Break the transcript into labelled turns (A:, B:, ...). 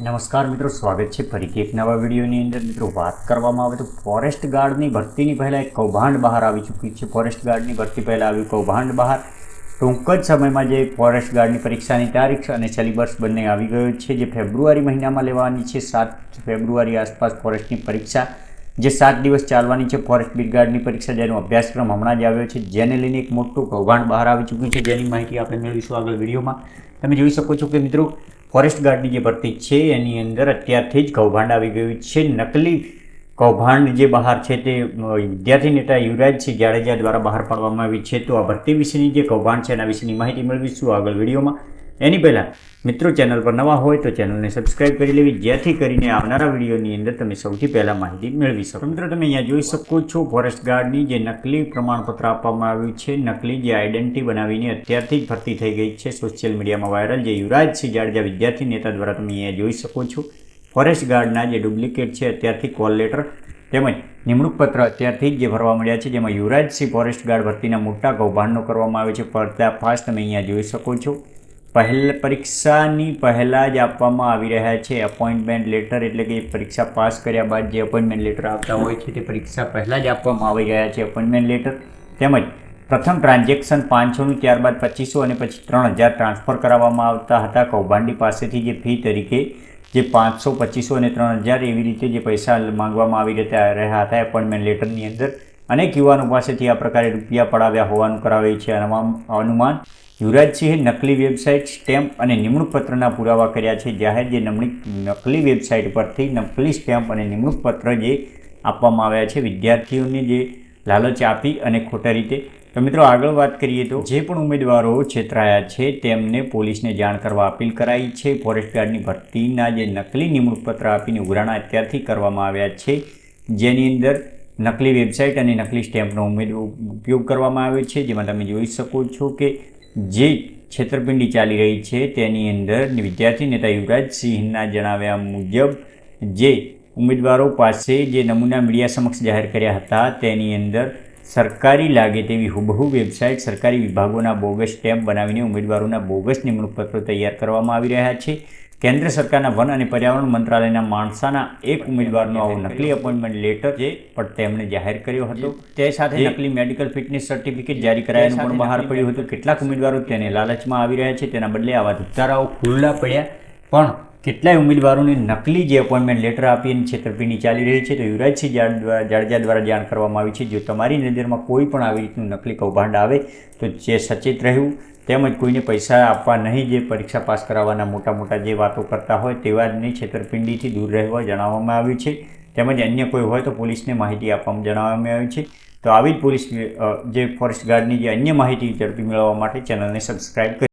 A: નમસ્કાર મિત્રો, સ્વાગત છે ફરીથી એક નવા વિડીયોની અંદર. મિત્રો, વાત કરવામાં આવે તો ફોરેસ્ટ ગાર્ડની ભરતીની પહેલાં એક કૌભાંડ બહાર આવી ચૂક્યું છે. ફોરેસ્ટ ગાર્ડની ભરતી પહેલાં આવ્યું કૌભાંડ બહાર. ટૂંક જ સમયમાં જે ફોરેસ્ટ ગાર્ડની પરીક્ષાની તારીખ અને સિલેબસ બંને આવી ગયો છે, જે ફેબ્રુઆરી મહિનામાં લેવાની છે. 7 ફેબ્રુઆરી આસપાસ ફોરેસ્ટની પરીક્ષા, જે 7 દિવસ ચાલવાની છે. ફોરેસ્ટ બ્રિગેડની પરીક્ષા, જેનો અભ્યાસક્રમ હમણાં જ આવ્યો છે, જેને લઈને એક મોટું કૌભાંડ બહાર આવી ચૂક્યું છે, જેની માહિતી આપણે મેળવીશું આગળ વિડીયોમાં. તમે જોઈ શકો છો કે મિત્રો, ફોરેસ્ટ ગાર્ડની જે ભરતી છે એની અંદર અત્યારથી જ કૌભાંડ આવી ગયું છે. નકલી કૌભાંડ જે બહાર છે તે વિદ્યાર્થી નેતા યુવરાજસિંહ જાડેજા દ્વારા બહાર પાડવામાં આવી છે. તો આ ભરતી વિશેની જે કૌભાંડ છે એના વિશેની માહિતી મેળવીશું આગળ વિડીયોમાં. એની પહેલાં મિત્રો, ચેનલ પર નવા હોય તો ચેનલને સબસ્ક્રાઇબ કરી લેવી, જેથી કરીને આવનારા વિડીયોની અંદર તમે સૌથી પહેલાં માહિતી મેળવી શકો. મિત્રો, તમે અહીંયા જોઈ શકો છો ફોરેસ્ટ ગાર્ડની જે નકલી પ્રમાણપત્ર આપવામાં આવ્યું છે, નકલી જે આઈડેન્ટિટી બનાવીને અત્યારથી જ ભરતી થઈ ગઈ છે, સોશિયલ મીડિયામાં વાયરલ. જે યુવરાજસિંહ જાડેજા વિદ્યાર્થી નેતા દ્વારા તમે અહીંયા જોઈ શકો છો. ફોરેસ્ટ ગાર્ડના જે ડુપ્લિકેટ છે અત્યારથી કોલ લેટર તેમજ નિમણૂક પત્ર અત્યારથી જ જે ભરવા મળ્યા છે, જેમાં યુવરાજસિંહ ફોરેસ્ટ ગાર્ડ ભરતીના મોટા કૌભાંડનો કરવામાં આવે છે. પર્દાફાશ તમે અહીંયા જોઈ શકો છો. પરીક્ષાની પહેલાં જ આપવામાં આવી રહ્યા છે અપોઇન્ટમેન્ટ લેટર, એટલે કે પરીક્ષા પાસ કર્યા બાદ જે અપોઇન્ટમેન્ટ લેટર આવતા હોય છે તે પરીક્ષા પહેલાં જ આપવામાં આવી રહ્યા છે અપોઇન્ટમેન્ટ લેટર. તેમજ પ્રથમ ટ્રાન્ઝેક્શન 500નું, ત્યારબાદ 2500 અને પછી 3000 ટ્રાન્સફર કરાવવામાં આવતા હતા કૌભાંડી પાસેથી. જે ફી તરીકે જે 500, 2500 અને 3000 એવી રીતે જે પૈસા માંગવામાં આવી રહ્યા હતા એપોઇન્ટમેન્ટ લેટરની અંદર. અનેક યુવાનો પાસેથી આ પ્રકારે રૂપિયા પડાવ્યા હોવાનું કરાવે છે અનુમાન. યુવરાજસિંહે નકલી વેબસાઇટ, સ્ટેમ્પ અને નિમણૂક પત્રના પુરાવા કર્યા છે. જાહેર જે નકલી વેબસાઇટ પરથી નકલી સ્ટેમ્પ અને નિમણૂક પત્ર જે આપવામાં આવ્યા છે વિદ્યાર્થીઓને, જે લાલચ આપી અને ખોટા રીતે. તો મિત્રો, આગળ વાત કરીએ તો જે પણ ઉમેદવારો છેતરાયા છે તેમને પોલીસને જાણ કરવા અપીલ કરાઈ છે. ફોરેસ્ટ ગાર્ડની ભરતીના જે નકલી નિમણૂક પત્ર આપીને ઉઘરાણા અત્યારથી કરવામાં આવ્યા છે, જેની અંદર નકલી વેબસાઇટ અને નકલી સ્ટેમ્પનો ઉપયોગ કરવામાં આવ્યો છે. જેમાં તમે જોઈ શકો છો કે જે છેતરપિંડી ચાલી રહી છે તેની અંદર વિદ્યાર્થી નેતા યુવરાજસિંહના જણાવ્યા મુજબ જે ઉમેદવારો પાસે જે નમૂના મીડિયા સમક્ષ જાહેર કર્યા હતા તેની અંદર સરકારી લાગે તેવી હુબહુ વેબસાઇટ, સરકારી વિભાગોના બોગસ સ્ટેમ્પ બનાવીને ઉમેદવારોના બોગસ નિમણૂક પત્રો તૈયાર કરવામાં આવી રહ્યા છે. કેન્દ્ર સરકારના વન અને પર્યાવરણ મંત્રાલયના માણસાના એક ઉમેદવારનો આવો નકલી અપોઇન્ટમેન્ટ લેટર જે પણ તેમણે જાહેર કર્યો હતો, તે સાથે નકલી મેડિકલ ફિટનેસ સર્ટિફિકેટ જારી કરાયાનું પણ બહાર પડ્યું હતું. કેટલાક ઉમેદવારો તેને લાલચમાં આવી રહ્યા છે, તેના બદલે આવા ધુતારાઓ ખુલ્લા પડ્યા. પણ કેટલાય ઉમેદવારોને નકલી જે અપોઇન્ટમેન્ટ લેટર આપી અને છેતરપિંડી ચાલી રહી છે. તો યુવરાજસિંહ જાડેજા દ્વારા જાણ કરવામાં આવી છે, જો તમારી નજરમાં કોઈ પણ આવી રીતનું નકલી કૌભાંડ આવે તો જે સચેત રહેવું, તેમજ કોઈને પૈસા આપવા નહીં. જે પરીક્ષા પાસ કરાવવાના મોટા જે વાતો કરતા હોય તેવા જ નહીં, છેતરપિંડીથી દૂર રહેવા જણાવવામાં આવ્યું છે. તેમજ અન્ય કોઈ હોય તો પોલીસને માહિતી આપવામાં જણાવવામાં આવી છે. તો આવી જ પોલીસ જે ફોરેસ્ટ ગાર્ડની જે અન્ય માહિતી ઝડપી મેળવવા માટે ચેનલને સબસ્ક્રાઈબ કરી